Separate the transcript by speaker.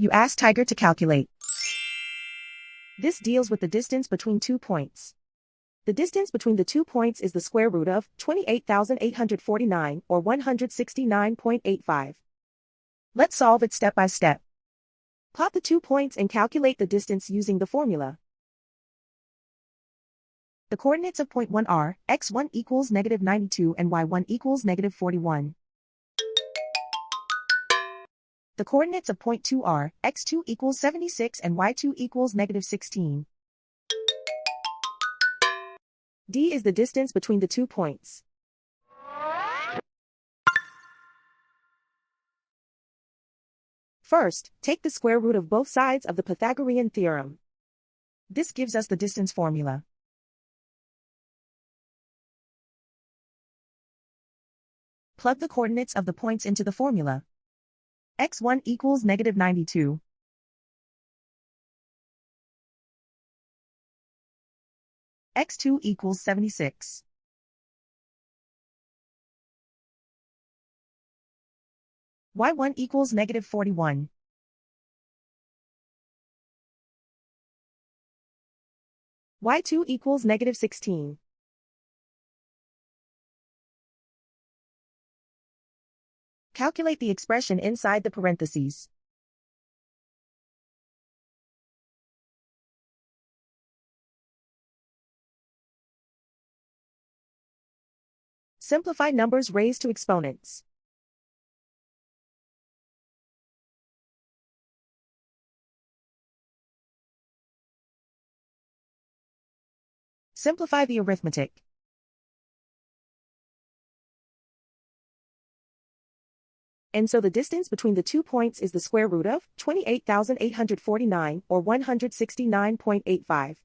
Speaker 1: You ask Tiger to calculate. This deals with the distance between 2 points. The distance between the 2 points is the square root of 28,849 or 169.85. Let's solve it step by step. Plot the 2 points and calculate the distance using the formula. The coordinates of point 1 are x1 equals -92 and y1 equals -41. The coordinates of point 2 are x2 equals 76 and y2 equals -16. D is the distance between the 2 points. First, take the square root of both sides of the Pythagorean theorem. This gives us the distance formula. Plug the coordinates of the points into the formula. x1 equals -92. x2 equals 76. y1 equals -41. y2 equals -16. Calculate the expression inside the parentheses. Simplify numbers raised to exponents. Simplify the arithmetic. And so the distance between the 2 points is the square root of 28,849 or 169.85.